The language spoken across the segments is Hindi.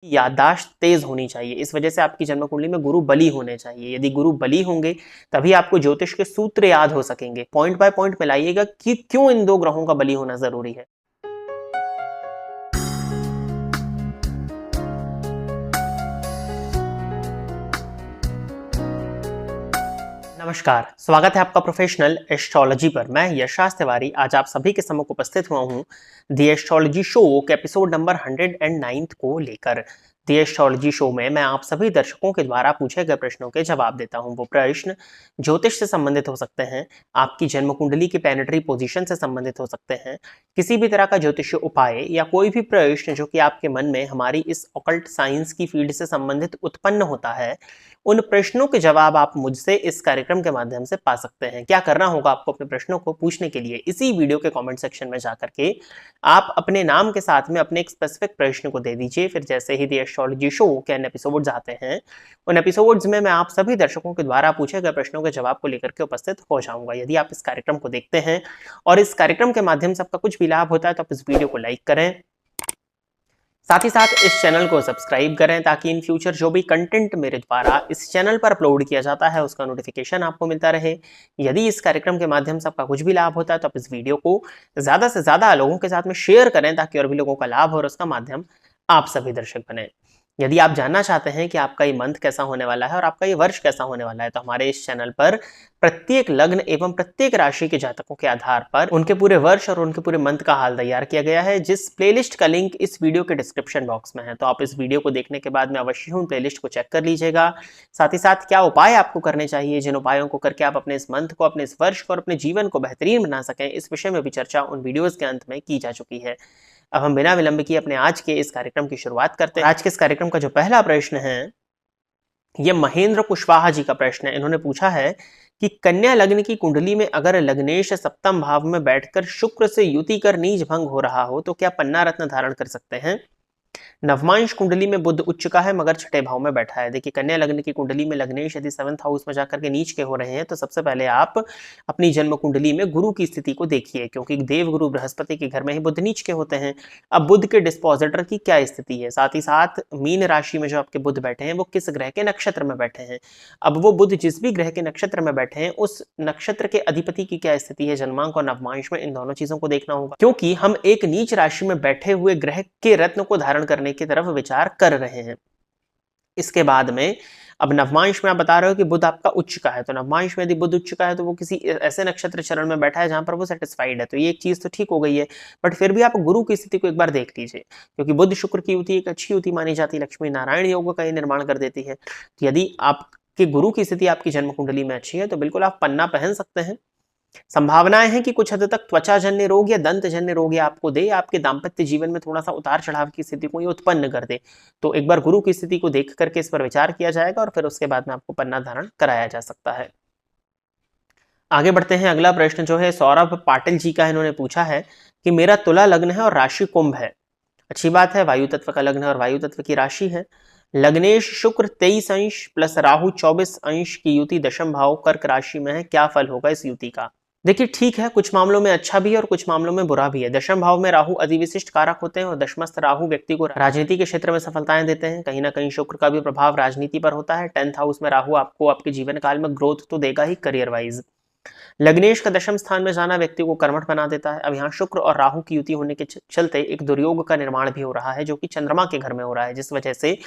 याददाश्त तेज होनी चाहिए। इस वजह से आपकी जन्म कुंडली में गुरु बली होने चाहिए। यदि गुरु बली होंगे तभी आपको ज्योतिष के सूत्र याद हो सकेंगे। पॉइंट बाय पॉइंट मिलाइएगा कि क्यों इन 2 ग्रहों का बली होना जरूरी है। नमस्कार, स्वागत है आपका प्रोफेशनल एस्ट्रोलॉजी पर। मैं यशराज तिवारी आज आप सभी के सम्मुख उपस्थित हुआ हूं दी एस्ट्रोलॉजी शो के एपिसोड नंबर 109 को लेकर। दी एस्ट्रोलॉजी शो में मैं आप सभी दर्शकों के द्वारा पूछे गए प्रश्नों के जवाब देता हूं। वो प्रश्न ज्योतिष से संबंधित हो सकते हैं, आपकी जन्म कुंडली की प्लैनेटरी पोजीशन से संबंधित हो सकते हैं, किसी भी तरह का ज्योतिषीय उपाय या कोई भी प्रश्न जो कि आपके मन में हमारी इस ऑकल्ट साइंस की फील्ड से संबंधित उत्पन्न होता है, उन प्रश्नों के जवाब आप मुझसे इस कार्यक्रम के माध्यम से पा सकते हैं। क्या करना होगा आपको अपने प्रश्नों को पूछने के लिए? इसी वीडियो के कमेंट सेक्शन में जाकर के आप अपने नाम के साथ में अपने एक स्पेसिफिक प्रश्न को दे दीजिए। फिर जैसे ही दी एस्ट्रोलॉजी शो के अन्य एपिसोड्स आते हैं, उन एपिसोड्स में मैं आप सभी दर्शकों के द्वारा पूछे गए प्रश्नों के जवाब को लेकर के उपस्थित हो जाऊंगा। यदि आप इस कार्यक्रम को देखते हैं और इस कार्यक्रम के माध्यम से आपका कुछ भी लाभ होता है तो आप इस वीडियो को लाइक करें, साथ ही साथ इस चैनल को सब्सक्राइब करें ताकि इन फ्यूचर जो भी कंटेंट मेरे द्वारा इस चैनल पर अपलोड किया जाता है उसका नोटिफिकेशन आपको मिलता रहे। यदि इस कार्यक्रम के माध्यम से आपका कुछ भी लाभ होता है तो आप इस वीडियो को ज्यादा से ज्यादा लोगों के साथ में शेयर करें ताकि और भी लोगों का लाभ हो और उसका माध्यम आप सभी दर्शक बने। यदि आप जानना चाहते हैं कि आपका ये मंथ कैसा होने वाला है और आपका ये वर्ष कैसा होने वाला है, तो हमारे इस चैनल पर प्रत्येक लग्न एवं प्रत्येक राशि के जातकों के आधार पर उनके पूरे वर्ष और उनके पूरे मंथ का हाल तैयार किया गया है, जिस प्लेलिस्ट का लिंक इस वीडियो के डिस्क्रिप्शन बॉक्स में है। तो आप इस वीडियो को देखने के बाद में अवश्य उन प्लेलिस्ट को चेक कर लीजिएगा। साथ ही साथ क्या उपाय आपको करने चाहिए, जिन उपायों को करके आप अपने इस मंथ को, अपने इस वर्ष को और अपने जीवन को बेहतरीन बना सकें, इस विषय में भी चर्चा उन वीडियोज के अंत में की जा चुकी है। अब हम बिना विलंब किए अपने आज के इस कार्यक्रम की शुरुआत करते हैं। आज के इस कार्यक्रम का जो पहला प्रश्न है, यह महेंद्र कुशवाहा जी का प्रश्न है। इन्होंने पूछा है कि कन्या लग्न की कुंडली में अगर लग्नेश सप्तम भाव में बैठकर शुक्र से युति कर नीच भंग हो रहा हो तो क्या पन्ना रत्न धारण कर सकते हैं? नवमांश कुंडली में बुध उच्च का है मगर छठे भाव में बैठा है। देखिए, कन्या लग्न की कुंडली में लग्नेश यदि 7th हाउस में जाकर के नीच के हो रहे हैं तो सबसे पहले आप अपनी जन्म कुंडली में गुरु की स्थिति को देखिए, क्योंकि देव गुरु बृहस्पति के घर में ही बुध नीच के होते हैं। अब बुध के डिस्पोजिटर की क्या स्थिति है, साथ ही साथ मीन राशि में जो आपके बुध बैठे हैं वो किस ग्रह के नक्षत्र में बैठे हैं। अब वो बुध जिस भी ग्रह के नक्षत्र में बैठे हैं उस नक्षत्र के अधिपति की क्या स्थिति है जन्मांक और नवमांश में, इन दोनों चीजों को देखना होगा, क्योंकि हम एक नीच राशि में बैठे हुए ग्रह के रत्न को धारण करने की तरफ विचार कर रहे हैं। इसके बाद में अब नवमांश में आप बता रहे हो कि बुध आपका उच्च का है, तो नवमांश में यदि बुध उच्च का है तो वो किसी ऐसे नक्षत्र चरण में बैठा है जहां पर वो सेटिस्फाइड है, तो ये एक चीज तो ठीक हो गई है। बट फिर भी आप गुरु की स्थिति को एक बार देख लीजिए, क्योंकि बुध शुक्र की युति एक अच्छी युति मानी जाती है, लक्ष्मी नारायण योग का निर्माण कर देती है। तो यदि आपके गुरु की स्थिति आपकी जन्म कुंडली में अच्छी है तो बिल्कुल आप पन्ना पहन सकते हैं। संभावनाएं हैं कि कुछ हद तक त्वचा जन्य रोग या दंत जन्य रोग या आपको दे, आपके दाम्पत्य जीवन में थोड़ा सा उतार चढ़ाव की स्थिति को ये उत्पन्न कर दे। तो एक बार गुरु की स्थिति को देख करके इस पर विचार किया जाएगा और फिर उसके बाद में आपको पन्ना धारण कराया जा सकता है। आगे बढ़ते हैं। अगला प्रश्न जो है सौरभ पाटिल जी का है। इन्होंने पूछा है कि मेरा तुला लग्न है और राशि कुंभ है। अच्छी बात है, वायु तत्व का लग्न है और वायु तत्व की राशि है। लग्नेश शुक्र 23 अंश प्लस राहु 24 अंश की युति दशम भाव कर्क राशि में है, क्या फल होगा इस युति का? देखिए, ठीक है, कुछ मामलों में अच्छा भी है और कुछ मामलों में बुरा भी है। दशम भाव में राहु अतिविशिष्ट कारक होते हैं और दशमस्थ राहु व्यक्ति को राजनीति के क्षेत्र में सफलताएं देते हैं। कहीं ना कहीं शुक्र का भी प्रभाव राजनीति पर होता है। 10th हाउस में राहु आपको आपके जीवन काल में ग्रोथ तो देगा ही करियर वाइज। लग्नेश का दशम स्थान में जाना व्यक्ति को कर्मठ बना देता है। अब यहाँ शुक्र और राहु की युति होने के चलते एक दुर्योग का निर्माण भी हो रहा है जो कि चंद्रमा के घर में हो रहा है, जिस वजह से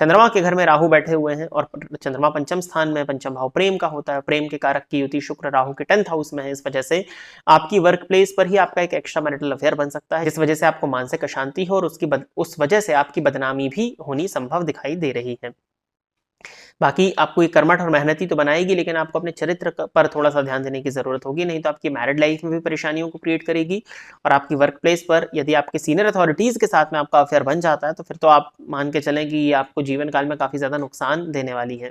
चंद्रमा के घर में राहु बैठे हुए हैं और चंद्रमा पंचम स्थान में, पंचम भाव प्रेम का होता है। प्रेम के कारक की युति शुक्र राहु के 10th हाउस में है। इस वजह से आपकी वर्क प्लेस पर ही आपका एक एक्स्ट्रा मैरिटल अफेयर बन सकता है, जिस वजह से आपको मानसिक अशांति हो और उस वजह से आपकी बदनामी भी होनी संभव दिखाई दे रही है। बाकी आपको ये कर्मठ और मेहनती तो बनाएगी, लेकिन आपको अपने चरित्र पर थोड़ा सा ध्यान देने की जरूरत होगी, नहीं तो आपकी मैरिड लाइफ में भी परेशानियों को क्रिएट करेगी। और आपकी वर्क प्लेस पर यदि आपके सीनियर अथॉरिटीज के साथ में आपका अफेयर बन जाता है तो फिर तो आप मान के चलें कि ये आपको जीवन काल में काफी ज्यादा नुकसान देने वाली है।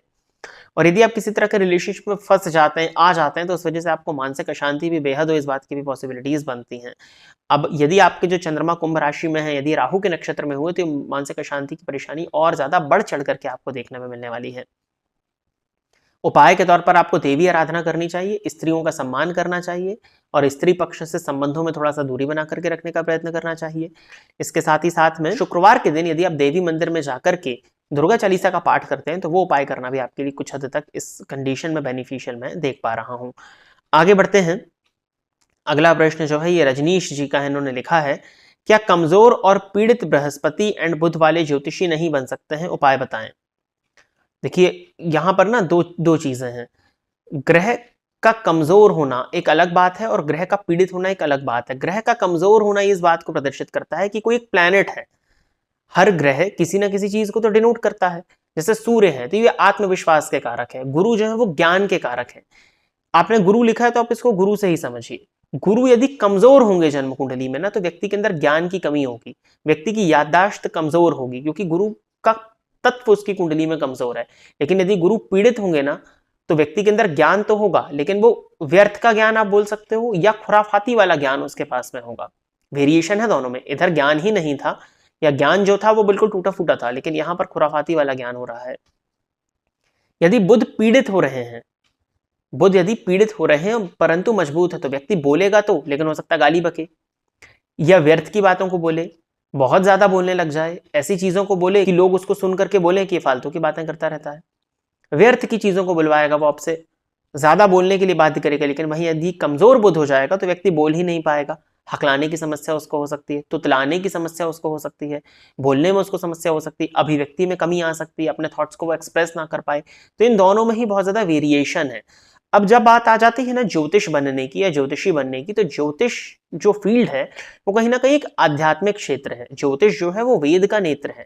और यदि आप किसी तरह के रिलेशनशिप में फंस जाते हैं, आ जाते हैं, तो उस वजह से आपको मानसिक अशांति भी बेहद हो, इस बात की भी पॉसिबिलिटीज बनती हैं। अब यदि आपके जो चंद्रमा कुंभ राशि में है, यदि राहु के नक्षत्र में हुए तो मानसिक अशांति की परेशानी और ज्यादा बढ़ चढ़ करके आपको देखने में मिलने वाली है। उपाय के तौर पर आपको देवी आराधना करनी चाहिए, स्त्रियों का सम्मान करना चाहिए और स्त्री पक्ष से संबंधों में थोड़ा सा दूरी बना करके रखने का प्रयत्न करना चाहिए। इसके साथ ही साथ में शुक्रवार के दिन यदि आप देवी मंदिर में जाकर के दुर्गा चालीसा का पाठ करते हैं तो वो उपाय करना भी आपके लिए कुछ हद तक इस कंडीशन में बेनिफिशियल मैं देख पा रहा हूं। आगे बढ़ते हैं। अगला प्रश्न जो है ये रजनीश जी का है, इन्होंने लिखा है, क्या कमजोर और पीड़ित बृहस्पति एंड बुध वाले ज्योतिषी नहीं बन सकते हैं, उपाय बताएं। देखिए यहां पर ना दो चीजें हैं। ग्रह का कमजोर होना एक अलग बात है और ग्रह का पीड़ित होना एक अलग बात है। ग्रह का कमजोर होना इस बात को प्रदर्शित करता है कि कोई एक प्लैनेट है, हर ग्रह किसी ना किसी चीज को तो डिनोट करता है। जैसे सूर्य है तो ये आत्मविश्वास के कारक है, गुरु जो है वो ज्ञान के कारक है। आपने गुरु लिखा है तो आप इसको गुरु से ही समझिए। गुरु यदि कमजोर होंगे जन्म कुंडली में ना तो व्यक्ति के अंदर ज्ञान की कमी होगी, व्यक्ति की याददाश्त कमजोर होगी क्योंकि गुरु का तत्व उसकी कुंडली में कमजोर है। लेकिन यदि गुरु पीड़ित होंगे ना तो व्यक्ति के अंदर ज्ञान तो होगा लेकिन वो व्यर्थ का ज्ञान आप बोल सकते हो या खुराफाती वाला ज्ञान उसके पास में होगा। वेरिएशन है दोनों में, इधर ज्ञान ही नहीं था या ज्ञान जो था वो बिल्कुल टूटा फूटा था, लेकिन यहां पर खुराफाती वाला ज्ञान हो रहा है। यदि बुध पीड़ित हो रहे हैं, बुध यदि पीड़ित हो रहे हैं परंतु मजबूत है तो व्यक्ति बोलेगा तो, लेकिन हो सकता है गाली बके या व्यर्थ की बातों को बोले, बहुत ज्यादा बोलने लग जाए, ऐसी चीजों को बोले कि लोग उसको सुन करके बोले कि ये फालतू की बातें करता रहता है। व्यर्थ की चीजों को बुलवाएगा, वो आपसे ज्यादा बोलने के लिए बाध्य करेगा। लेकिन वहीं यदि कमजोर बुध हो जाएगा तो व्यक्ति बोल ही नहीं पाएगा, हकलाने की समस्या उसको हो सकती है, तुतलाने की समस्या उसको हो सकती है, बोलने में उसको समस्या हो सकती है, अभिव्यक्ति में कमी आ सकती है, अपने थॉट्स को वो एक्सप्रेस ना कर पाए। तो इन दोनों में ही बहुत ज्यादा वेरिएशन है। अब जब बात आ जाती है ना ज्योतिष बनने की या ज्योतिषी बनने की, तो ज्योतिष जो फील्ड है वो कहीं ना कहीं एक आध्यात्मिक क्षेत्र है। ज्योतिष जो है वो वेद का नेत्र है।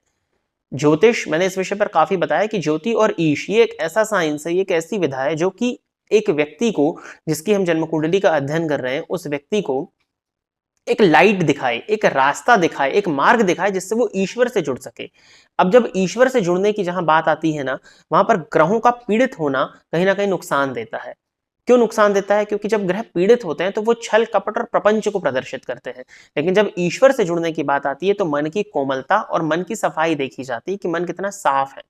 ज्योतिष, मैंने इस विषय पर काफी बताया कि ज्योति और ईश ये एक ऐसा साइंस है, ये एक ऐसी विधा है जो कि एक व्यक्ति को, जिसकी हम जन्म कुंडली का अध्ययन कर रहे हैं, उस व्यक्ति को एक लाइट दिखाए, एक रास्ता दिखाए, एक मार्ग दिखाए जिससे वो ईश्वर से जुड़ सके। अब जब ईश्वर से जुड़ने की जहां बात आती है ना, वहां पर ग्रहों का पीड़ित होना कहीं ना कहीं नुकसान देता है। क्यों नुकसान देता है? क्योंकि जब ग्रह पीड़ित होते हैं तो वो छल कपट और प्रपंच को प्रदर्शित करते हैं। लेकिन जब ईश्वर से जुड़ने की बात आती है तो मन की कोमलता और मन की सफाई देखी जाती है कि मन कितना साफ है।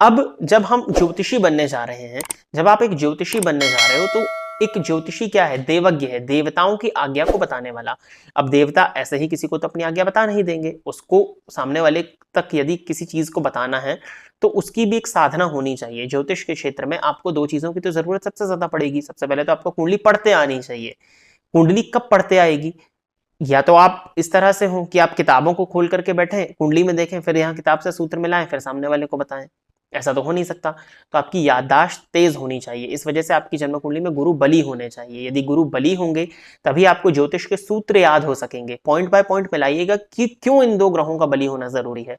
अब जब हम ज्योतिषी बनने जा रहे हैं, जब आप एक ज्योतिषी बनने जा रहे हो तो एक ज्योतिषी क्या है? देवज्ञ है, देवताओं की आज्ञा को बताने वाला। अब देवता ऐसे ही किसी को तो अपनी आज्ञा बता नहीं देंगे, उसको सामने वाले तक यदि किसी चीज को बताना है तो उसकी भी एक साधना होनी चाहिए। ज्योतिष के क्षेत्र में आपको दो चीजों की तो जरूरत सबसे ज्यादा पड़ेगी। सबसे पहले तो आपको कुंडली पढ़ते आनी चाहिए। कुंडली कब पढ़ते आएगी? या तो आप इस तरह से हो कि आप किताबों को खोल करके बैठे, कुंडली में देखें, फिर यहाँ किताब से सूत्र मिलाएं, फिर सामने वाले को बताएं। ऐसा तो हो नहीं सकता। तो आपकी याददाश्त तेज होनी चाहिए। इस वजह से आपकी जन्म कुंडली में गुरु बली होने चाहिए। यदि गुरु बली होंगे तभी आपको ज्योतिष के सूत्र याद हो सकेंगे। पॉइंट बाय पॉइंट मिलाइएगा कि क्यों इन दो ग्रहों का बली होना जरूरी है,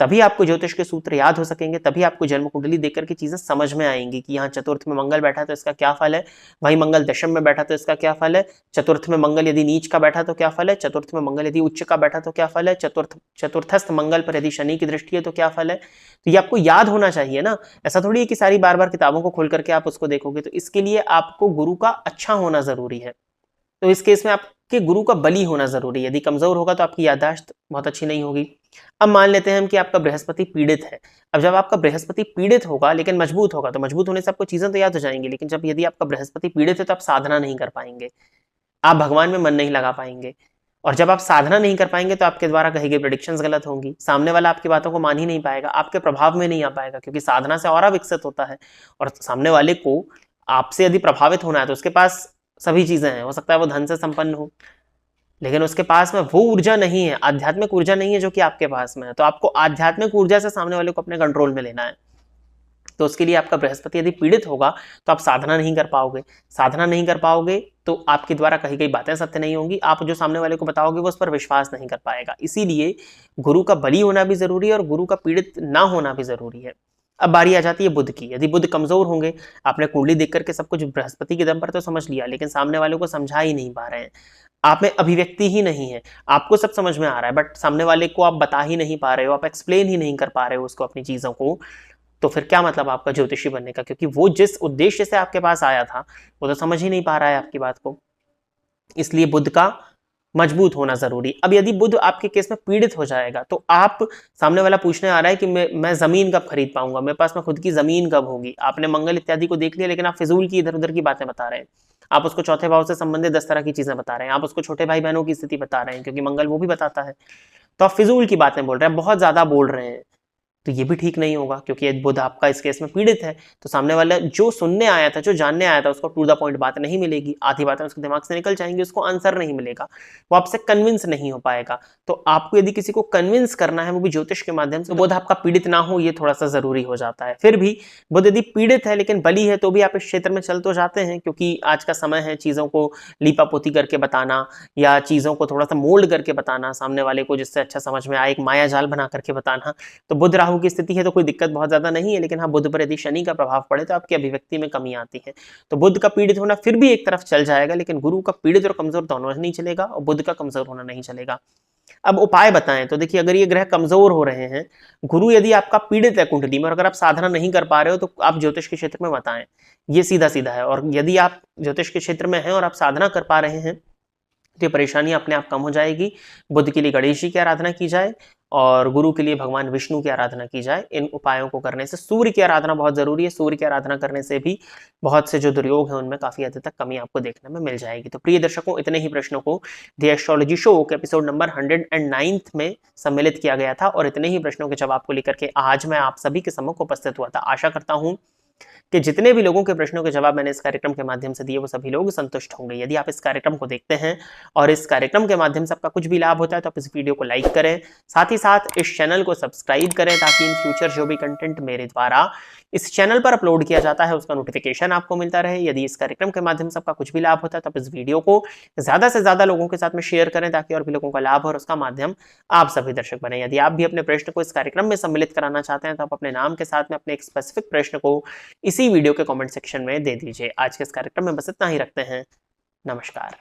तभी आपको ज्योतिष के सूत्र याद हो सकेंगे, तभी आपको जन्म कुंडली देख करके चीजें समझ में आएंगी कि यहाँ चतुर्थ में मंगल बैठा तो इसका क्या फल है, वहीं मंगल दशम में बैठा तो इसका क्या फल है, चतुर्थ में मंगल यदि नीच का बैठा तो क्या फल है, चतुर्थ में मंगल यदि उच्च का बैठा तो क्या फल है, चतुर्थस्थ मंगल पर यदि शनि की दृष्टि है तो क्या फल है। तो ये आपको याद होना चाहिए ना। ऐसा थोड़ी है कि सारी बार बार किताबों को खोल करके आप उसको देखोगे। तो इसके लिए आपको गुरु का अच्छा होना जरूरी है। तो इस केस में आपके गुरु का बली होना जरूरी है। यदि कमजोर होगा तो आपकी याददाश्त बहुत अच्छी नहीं होगी। अब मान लेते हैं हम कि आपका बृहस्पति पीड़ित है। अब जब आपका बृहस्पति पीड़ित होगा लेकिन मजबूत होगा, तो मजबूत होने से आपको चीजें तो याद हो जाएंगी, लेकिन जब यदि आपका बृहस्पति पीड़ित है तो आप साधना नहीं कर पाएंगे, आप भगवान में मन नहीं लगा पाएंगे। और जब आप साधना नहीं कर पाएंगे तो आपके द्वारा कही गई प्रेडिक्शंस गलत होंगी, सामने वाला आपकी बातों को मान ही नहीं पाएगा, आपके प्रभाव में नहीं आ पाएगा, क्योंकि साधना से और विकसित होता है। और सामने वाले को आपसे यदि प्रभावित होना है तो उसके पास सभी चीजें हैं, हो सकता है वो धन से संपन्न हो, लेकिन उसके पास में वो ऊर्जा नहीं है, आध्यात्मिक ऊर्जा नहीं है जो कि आपके पास में है। तो आपको आध्यात्मिक ऊर्जा से सामने वाले को अपने कंट्रोल में लेना है। तो उसके लिए आपका बृहस्पति यदि पीड़ित होगा तो आप साधना नहीं कर पाओगे। साधना नहीं कर पाओगे तो आपके द्वारा कही गई बातें सत्य नहीं होंगी, आप जो सामने वाले को बताओगे वो उस पर विश्वास नहीं कर पाएगा। इसीलिए गुरु का बली होना भी जरूरी है और गुरु का पीड़ित ना होना भी जरूरी है। अब बारी आ जाती है बुध की। यदि बुध कमजोर होंगे, आपने कुंडली देख करके सब कुछ बृहस्पति के दम पर तो समझ लिया, लेकिन सामने वाले को समझा ही नहीं पा रहे हैं, आप में अभिव्यक्ति ही नहीं है, आपको सब समझ में आ रहा है बट सामने वाले को आप बता ही नहीं पा रहे हो, आप एक्सप्लेन ही नहीं कर पा रहे हो उसको अपनी चीजों को, तो फिर क्या मतलब आपका ज्योतिषी बनने का? क्योंकि वो जिस उद्देश्य से आपके पास आया था वो तो समझ ही नहीं पा रहा है आपकी बात को। इसलिए बुध का मजबूत होना जरूरी। अब यदि बुध आपके केस में पीड़ित हो जाएगा तो आप, सामने वाला पूछने आ रहा है कि मैं जमीन कब खरीद पाऊंगा, मेरे पास में खुद की जमीन कब होगी। आपने मंगल इत्यादि को देख लिया, लेकिन आप फिजूल की इधर उधर की बातें बता रहे हैं। आप उसको चौथे भाव से संबंधित 10 तरह की चीजें बता रहे हैं, आप उसको छोटे भाई बहनों की स्थिति बता रहे हैं, क्योंकि मंगल वो भी बताता है। तो आप फिजूल की बातें बोल रहे हैं, बहुत ज्यादा बोल रहे हैं, तो ये भी ठीक नहीं होगा, क्योंकि बुध आपका इस केस में पीड़ित है। तो सामने वाला जो सुनने आया था, जो जानने आया था, उसको टू द पॉइंट बात नहीं मिलेगी, आधी बातें उसके दिमाग से निकल जाएंगी, उसको आंसर नहीं मिलेगा, वो आपसे कन्विंस नहीं हो पाएगा। तो आपको यदि किसी को कन्विंस करना है, वो भी ज्योतिष के माध्यम से, तो बुध आपका पीड़ित ना हो, ये थोड़ा सा जरूरी हो जाता है। फिर भी बुध यदि पीड़ित है लेकिन बली है, तो भी आप इस क्षेत्र में चल तो जाते हैं, क्योंकि आज का समय है चीजों को लीपापोती करके बताना, या चीजों को थोड़ा सा मोल्ड करके बताना सामने वाले को, जिससे अच्छा समझ में आए, एक माया जाल बना करके बताना। तो बुध राहु की स्थिति है तो कोई दिक्कत बहुत ज्यादा नहीं है, लेकिन हाँ, बुध पर यदि शनि का प्रभाव पड़े तो आपकी अभिव्यक्ति में कमी आती है। तो बुध का पीड़ित होना फिर भी एक तरफ चल जाएगा, लेकिन गुरु का पीड़ित और कमजोर दोनों नहीं चलेगा, और बुध का कमजोर होना नहीं चलेगा। अब उपाय बताएं तो देखिए, अगर ये ग्रह कमजोर हो रहे हैं, गुरु यदि आपका पीड़ित है कुंडली में, और अगर आप साधना नहीं कर पा रहे हो, तो आप ज्योतिष के क्षेत्र में बताएं, ये सीधा सीधा है। और यदि आप ज्योतिष के क्षेत्र में हैं और आप साधना कर पा रहे हैं, तो ये परेशानी अपने आप कम हो जाएगी। बुध के लिए गणेश जी की आराधना की जाए, और गुरु के लिए भगवान विष्णु की आराधना की जाए। इन उपायों को करने से, सूर्य की आराधना बहुत जरूरी है, सूर्य की आराधना करने से भी बहुत से जो दुर्योग हैं उनमें काफी हद तक कमी आपको देखने में मिल जाएगी। तो प्रिय दर्शकों, इतने ही प्रश्नों को द एस्ट्रोलॉजी शो के एपिसोड नंबर 109 में सम्मिलित किया गया था, और इतने ही प्रश्नों के जवाब को लेकर के आज मैं आप सभी के सम्मुख उपस्थित हुआ था। आशा करता हूं कि जितने भी लोगों के प्रश्नों के जवाब मैंने इस कार्यक्रम के माध्यम से दिए, वो सभी लोग संतुष्ट होंगे। यदि आप इस कार्यक्रम को देखते हैं और इस कार्यक्रम के माध्यम से आपका कुछ भी लाभ होता है, तो आप इस वीडियो को लाइक करें, साथ ही साथ इस चैनल को सब्सक्राइब करें, ताकि इन फ्यूचर जो भी कंटेंट मेरे द्वारा इस चैनल पर अपलोड किया जाता है उसका नोटिफिकेशन आपको मिलता रहे। यदि इस कार्यक्रम के माध्यम से आपका कुछ भी लाभ होता है, तो आप इस वीडियो को ज्यादा से ज्यादा लोगों के साथ में शेयर करें, ताकि और भी लोगों का लाभ हो और उसका माध्यम आप सभी दर्शक बने। यदि आप भी अपने प्रश्न को इस कार्यक्रम में सम्मिलित कराना चाहते हैं, तो आप अपने नाम के साथ में अपने एक स्पेसिफिक प्रश्न को इसी वीडियो के कमेंट सेक्शन में दे दीजिए। आज के इस कार्यक्रम में बस इतना ही रखते हैं। नमस्कार।